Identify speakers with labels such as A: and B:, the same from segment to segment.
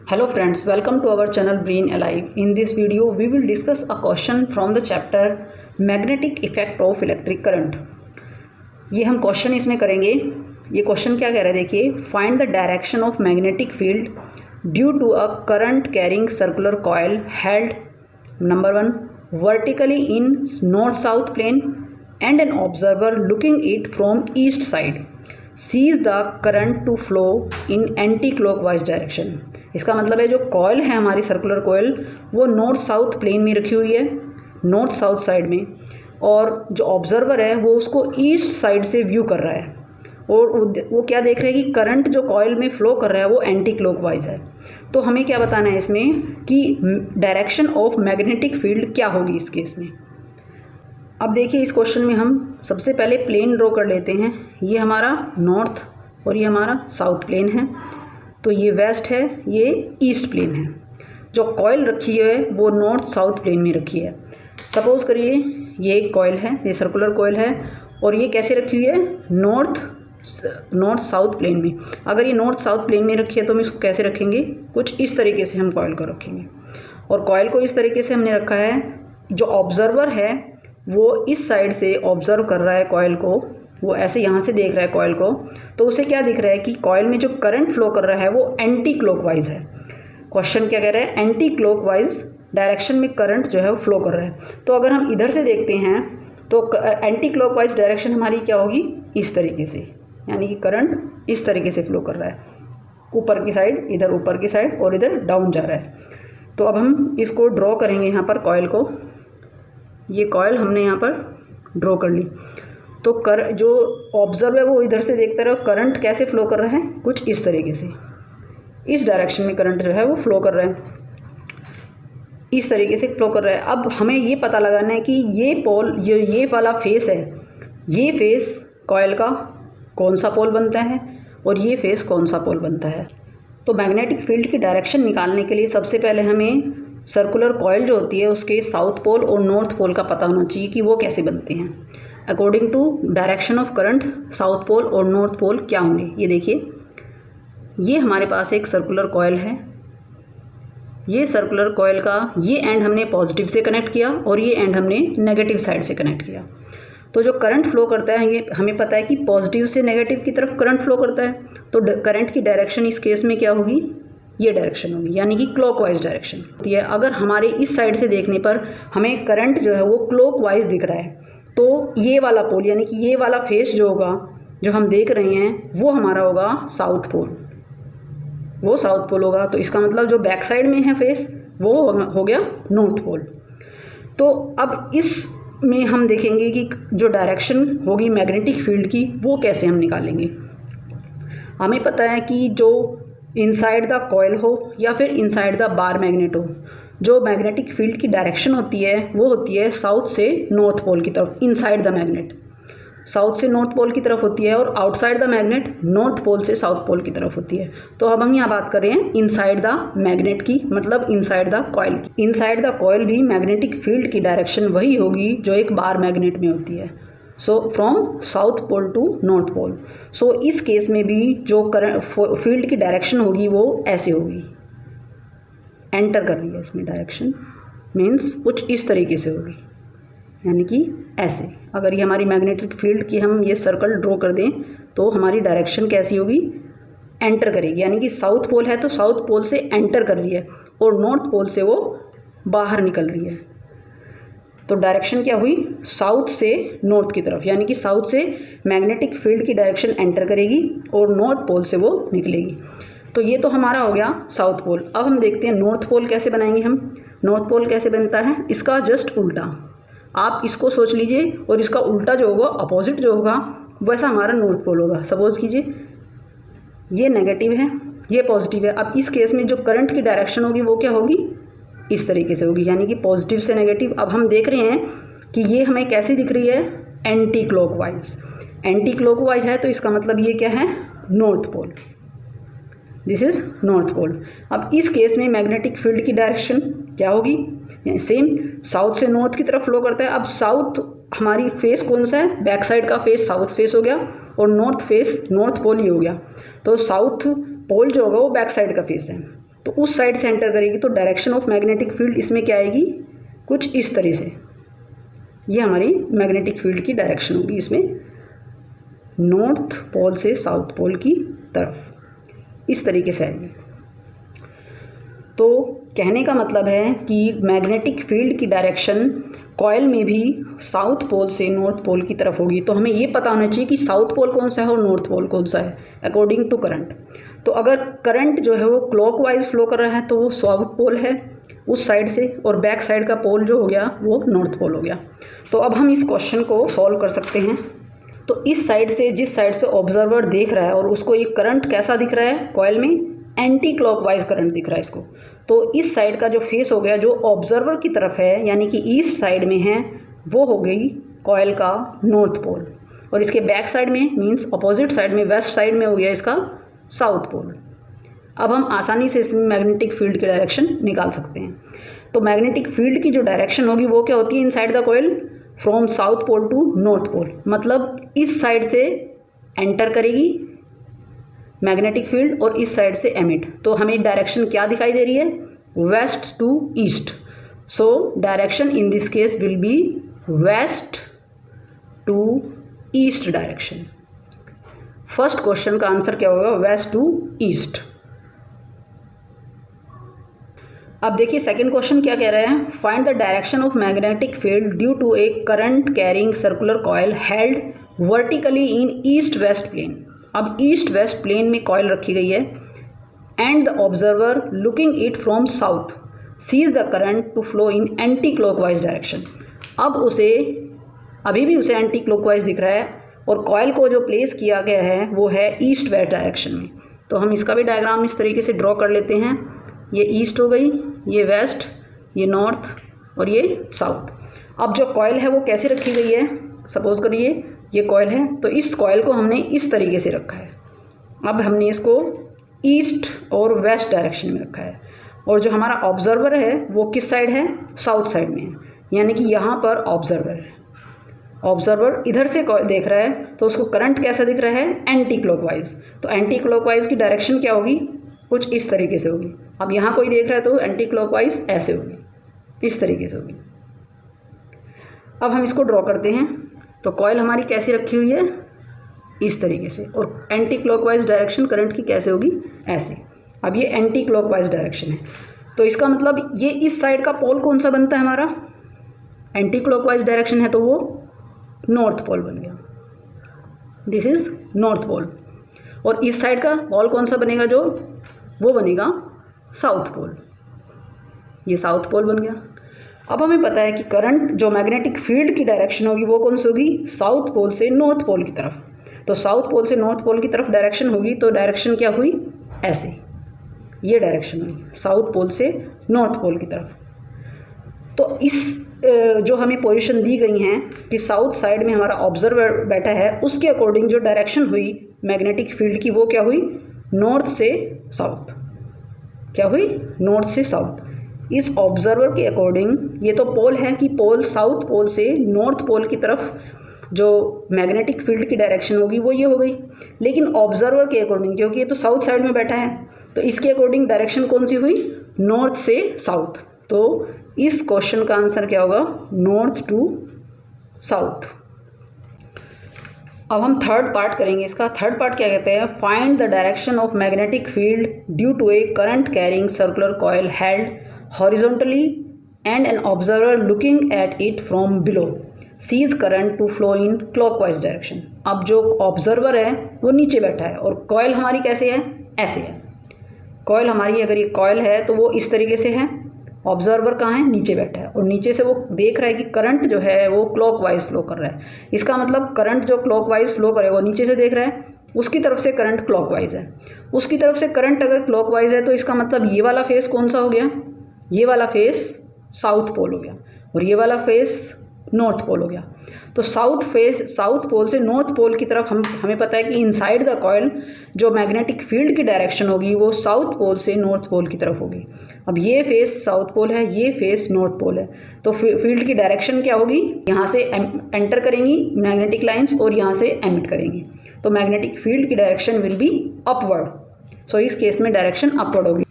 A: Hello friends, welcome to our channel Brain Alive. In this video, we will discuss a question from the chapter Magnetic Effect of Electric Current. ये हम question इसमें करेंगे. ये question क्या कह रहा है देखिए. Find the direction of magnetic field due to a current carrying circular coil held number 1 vertically in north-south plane and an observer looking it from east side sees the current to flow in anti-clockwise direction. इसका मतलब है जो coil है हमारी circular coil वो north south plane में रखी हुई है, नॉर्थ साउथ साइड में, और जो ऑब्जर्वर है वो उसको ईस्ट साइड से व्यू कर रहा है और वो क्या देख रहा है कि करंट जो कॉयल में फ्लो कर रहा है वो एंटी क्लॉकवाइज है. तो हमें क्या बताना है इसमें कि डायरेक्शन ऑफ मैग्नेटिक फील्ड क्या होगी इस केस में. अब देखिए इस क्वेश्चन में हम सबसे पहले प्लेन ड्रॉ कर लेते हैं. ये हमारा नॉर्थ और ये हमारा साउथ प्लेन है. तो ये वेस्ट है, ये ईस्ट प्लेन है. जो कॉयल रखी है वो नॉर्थ साउथ प्लेन में रखी है. सपोज करिए ये एक कॉयल है, ये सर्कुलर कॉयल है और ये कैसे रखी हुई है, नॉर्थ साउथ प्लेन में. अगर ये नॉर्थ साउथ प्लेन में रखी है तो हम इसको कैसे रखेंगे, कुछ इस तरीके से हम कॉयल को रखेंगे. और कॉयल को इस तरीके से हमने रखा है, जो ऑब्जर्वर है वो इस साइड से ऑब्जर्व कर रहा है कॉयल को, वो ऐसे यहाँ से देख रहा है कॉयल को. तो उसे क्या दिख रहा है कि कॉयल में जो करंट फ्लो कर रहा है वो एंटी क्लॉकवाइज है. क्वेश्चन क्या कह रहा है, एंटी क्लॉकवाइज डायरेक्शन में करंट जो है वो फ्लो कर रहा है. तो अगर हम इधर से देखते हैं तो एंटी क्लॉकवाइज डायरेक्शन हमारी क्या होगी, इस तरीके से, यानी कि करंट इस तरीके से फ्लो कर रहा है, ऊपर की साइड, इधर ऊपर की साइड और इधर डाउन जा रहा है. तो अब हम इसको ड्रॉ करेंगे यहाँ पर कॉयल को. ये कॉयल हमने यहाँ पर ड्रॉ कर ली. तो जो ऑब्जर्व है वो इधर से देखता रहे, करंट कैसे फ्लो कर रहा है, कुछ इस तरीके से, इस डायरेक्शन में करंट जो है वो फ्लो कर रहा है, इस तरीके से फ्लो कर रहा है. अब हमें ये पता लगाना है कि ये पोल, ये वाला फेस है, ये फेस कॉयल का कौन सा पोल बनता है और ये फेस कौन सा पोल बनता है. तो मैग्नेटिक फील्ड की डायरेक्शन निकालने के लिए सबसे पहले हमें सर्कुलर कॉयल जो होती है उसके साउथ पोल और नॉर्थ पोल का पता होना चाहिए कि वो कैसे बनते हैं. According to direction of current south pole और नॉर्थ पोल क्या होंगे, ये देखिए. ये हमारे पास एक सर्कुलर कॉयल है. ये सर्कुलर कॉयल का ये एंड हमने पॉजिटिव से कनेक्ट किया और ये एंड हमने नेगेटिव साइड से कनेक्ट किया. तो जो करंट फ्लो करता है ये हमें पता है कि पॉजिटिव से नेगेटिव की तरफ करंट फ्लो करता है. तो करंट की डायरेक्शन इस केस में क्या होगी, ये डायरेक्शन होगी, यानी कि क्लॉकवाइज डायरेक्शन होती है. अगर हमारे इस साइड से देखने पर हमें करंट जो है वो क्लॉकवाइज दिख रहा है तो ये वाला पोल, यानी कि ये वाला फेस जो होगा, जो हम देख रहे हैं, वो हमारा होगा साउथ पोल, वो साउथ पोल होगा. तो इसका मतलब जो बैक साइड में है फेस वो हो गया नॉर्थ पोल. तो अब इसमें हम देखेंगे कि जो डायरेक्शन होगी मैग्नेटिक फील्ड की वो कैसे हम निकालेंगे. हमें पता है कि जो इनसाइड द कॉयल हो या फिर इनसाइड द बार मैग्नेट हो, जो मैग्नेटिक फील्ड की डायरेक्शन होती है वो होती है साउथ से नॉर्थ पोल की तरफ. इनसाइड द मैग्नेट साउथ से नॉर्थ पोल की तरफ होती है और outside the magnet north pole से साउथ पोल की तरफ होती है. तो अब हम यहाँ बात कर रहे हैं इनसाइड द मैग्नेट की, मतलब इनसाइड द कॉयल की. इनसाइड द कॉयल भी मैग्नेटिक फील्ड की डायरेक्शन वही होगी जो एक बार मैग्नेट में होती है. So from south pole to north pole. So इस केस में भी जो करंट फील्ड की डायरेक्शन होगी वो ऐसे होगी, एंटर कर रही है इसमें डायरेक्शन, मीन्स कुछ इस तरीके से होगी, यानी कि ऐसे. अगर ये हमारी मैग्नेटिक फील्ड की हम ये सर्कल ड्रॉ कर दें तो हमारी डायरेक्शन कैसी होगी, एंटर करेगी, यानी कि साउथ पोल है तो साउथ पोल से एंटर कर रही है और नॉर्थ पोल से वो बाहर निकल रही है. तो डायरेक्शन क्या हुई, साउथ से नॉर्थ की तरफ, यानी कि साउथ से मैग्नेटिक फील्ड की डायरेक्शन एंटर करेगी और नॉर्थ पोल से वो निकलेगी. तो ये तो हमारा हो गया साउथ पोल. अब हम देखते हैं नॉर्थ पोल कैसे बनाएंगे हम. नॉर्थ पोल कैसे बनता है, इसका जस्ट उल्टा. आप इसको सोच लीजिए और इसका उल्टा जो होगा, अपोजिट जो होगा, वैसा हमारा नॉर्थ पोल होगा. सपोज कीजिए ये नेगेटिव है, ये पॉजिटिव है. अब इस केस में जो करंट की डायरेक्शन होगी वो क्या होगी, इस तरीके से होगी, यानी कि पॉजिटिव से नेगेटिव. अब हम देख रहे हैं कि ये हमें कैसे दिख रही है, एंटी क्लॉकवाइज. एंटी क्लॉकवाइज है तो इसका मतलब ये क्या है, north pole. This is north pole. अब इस केस में मैग्नेटिक फील्ड की डायरेक्शन क्या होगी, सेम साउथ से नॉर्थ की तरफ फ्लो करता है. अब साउथ हमारी फेस कौन सा है, बैक साइड का फेस साउथ फेस हो गया और नॉर्थ फेस नॉर्थ पोल ही हो गया. तो साउथ पोल जो होगा वो बैक साइड का फेस है. तो उस साइड से एंटर करेगी, तो डायरेक्शन ऑफ मैग्नेटिक फील्ड इसमें क्या आएगी, कुछ इस तरह से। ये हमारी मैग्नेटिक फील्ड की डायरेक्शन होगी इसमें, नॉर्थ पोल से साउथ पोल की तरफ, इस तरीके से आएगी। तो कहने का मतलब है कि मैग्नेटिक फील्ड की डायरेक्शन कॉइल में भी साउथ पोल से नॉर्थ पोल की तरफ होगी। तो हमें ये पता होना चाहिए कि साउथ पोल कौन सा है और नॉर्थ पोल कौन सा है अकॉर्डिंग टू करंट। तो अगर करंट जो है वो क्लॉकवाइज फ्लो कर रहा है तो वो साउथ पोल है उस साइड से, और बैक साइड का पोल जो हो गया वो नॉर्थ पोल हो गया। तो अब हम इस क्वेश्चन को सॉल्व कर सकते हैं। तो इस साइड से, जिस साइड से ऑब्जर्वर देख रहा है और उसको ये करंट कैसा दिख रहा है, कॉइल में एंटी क्लॉकवाइज करंट दिख रहा है इसको। तो इस साइड का जो फेस हो गया जो ऑब्जर्वर की तरफ है, यानी कि ईस्ट साइड में है, वो हो गई कॉइल का नॉर्थ पोल, और इसके बैक साइड में मींस अपोजिट साइड में, वेस्ट साइड में हो गया इसका साउथ पोल। अब हम आसानी से इसमें मैग्नेटिक फील्ड की डायरेक्शन निकाल सकते हैं। तो मैग्नेटिक फील्ड की जो डायरेक्शन होगी वो क्या होती है inside the coil, from south pole to north pole, मतलब इस साइड से एंटर करेगी मैग्नेटिक फील्ड और इस साइड से एमिट। तो हमें डायरेक्शन क्या दिखाई दे रही है, west to east. So direction in this case will be west to east direction. First question का आंसर क्या होगा, वेस्ट टू ईस्ट। अब देखिए सेकंड क्वेश्चन क्या कह रहा है, find the direction of magnetic field due to a current carrying circular coil held vertically in east west plane. अब ईस्ट वेस्ट प्लेन में कॉइल रखी गई है, and the observer looking it from south sees the current to flow in anti clockwise direction. अब उसे अभी भी उसे एंटी क्लॉकवाइज दिख रहा है, और कॉइल को जो प्लेस किया गया है वो है ईस्ट वेस्ट डायरेक्शन में। तो हम इसका भी डायग्राम इस तरीके से ड्रॉ कर लेते हैं। ये ईस्ट हो गई, ये वेस्ट, ये नॉर्थ और ये साउथ। अब जो कॉइल है वो कैसे रखी गई है, सपोज करिए ये कॉइल है, तो इस कॉइल को हमने इस तरीके से रखा है। अब हमने इसको ईस्ट और वेस्ट डायरेक्शन में रखा है, और जो हमारा ऑब्जर्वर है वो किस साइड है, साउथ साइड में है, यानी कि यहाँ पर ऑब्जर्वर है। ऑब्जर्वर इधर से देख रहा है तो उसको करंट कैसा दिख रहा है, एंटी क्लॉकवाइज। तो एंटी क्लॉकवाइज की डायरेक्शन क्या होगी, कुछ इस तरीके से होगी। अब यहाँ कोई देख रहा है तो एंटी क्लॉकवाइज ऐसे होगी, इस तरीके से होगी। अब हम इसको ड्रॉ करते हैं। तो कॉइल हमारी कैसी रखी हुई है, इस तरीके से, और एंटी क्लॉकवाइज डायरेक्शन करंट की कैसे होगी, ऐसे। अब ये एंटी क्लॉकवाइज डायरेक्शन है, तो इसका मतलब ये इस साइड का पोल कौन सा बनता है हमारा, एंटी क्लॉकवाइज डायरेक्शन है तो वो नॉर्थ पोल बन गया, दिस इज नॉर्थ पोल। और इस साइड का पोल कौन सा बनेगा, जो वो बनेगा साउथ पोल, ये साउथ पोल बन गया। अब हमें पता है कि करंट जो मैग्नेटिक फील्ड की डायरेक्शन होगी वो कौन सी होगी, साउथ पोल से नॉर्थ पोल की तरफ। तो साउथ पोल से नॉर्थ पोल की तरफ डायरेक्शन होगी, तो डायरेक्शन क्या हुई, ऐसे, ये डायरेक्शन हुई साउथ पोल से नॉर्थ पोल की तरफ। तो इस जो हमें पोजीशन दी गई हैं कि साउथ साइड में हमारा ऑब्जर्वर बैठा है, उसके अकॉर्डिंग जो डायरेक्शन हुई मैग्नेटिक फील्ड की वो क्या हुई, नॉर्थ से साउथ। क्या हुई, नॉर्थ से साउथ। इस ऑब्जर्वर के अकॉर्डिंग ये तो पोल है कि पोल साउथ पोल से नॉर्थ पोल की तरफ जो मैग्नेटिक फील्ड की डायरेक्शन होगी वो ये हो गई। लेकिन ऑब्जर्वर के अकॉर्डिंग, क्योंकि ये तो साउथ साइड में बैठा है, तो इसके अकॉर्डिंग डायरेक्शन कौन सी हुई, नॉर्थ से साउथ। तो इस क्वेश्चन का आंसर क्या होगा, नॉर्थ टू साउथ। अब हम थर्ड पार्ट करेंगे इसका। थर्ड पार्ट क्या कहते हैं, find the direction of magnetic field due to a current carrying circular coil held horizontally and an observer looking at it from below sees current to flow in clockwise direction. अब जो observer है वो नीचे बैठा है और coil हमारी कैसे है, ऐसे है। कॉइल हमारी अगर ये कॉइल है तो वो इस तरीके से है, ऑब्जर्वर कहाँ है, नीचे बैठा है, और नीचे से वो देख रहा है कि करंट जो है वो क्लॉकवाइज फ्लो कर रहा है। इसका मतलब करंट जो क्लॉकवाइज फ्लो करेगा वो नीचे से देख रहा है, उसकी तरफ से करंट क्लॉकवाइज है। उसकी तरफ से करंट अगर क्लॉकवाइज है तो इसका मतलब ये वाला फेस कौन सा हो गया, ये वाला फेस साउथ पोल हो गया, और ये वाला फेस नॉर्थ पोल हो गया। तो साउथ पोल से नॉर्थ पोल की तरफ हमें पता है कि इनसाइड द कॉइल जो मैग्नेटिक फील्ड की डायरेक्शन होगी वो साउथ पोल से नॉर्थ पोल की तरफ होगी। अब ये फेस साउथ पोल है, ये फेस नॉर्थ पोल है, तो फील्ड की डायरेक्शन क्या होगी, यहाँ से एंटर करेंगी मैग्नेटिक लाइंस और यहाँ से एमिट करेंगी। तो मैग्नेटिक फील्ड की डायरेक्शन विल बी अपवर्ड। सो इस केस में डायरेक्शन अपवर्ड होगी।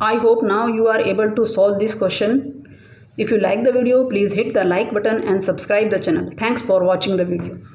A: I hope now you are able to solve this question. If you like the video, please hit the like button and subscribe the channel. Thanks for watching the video.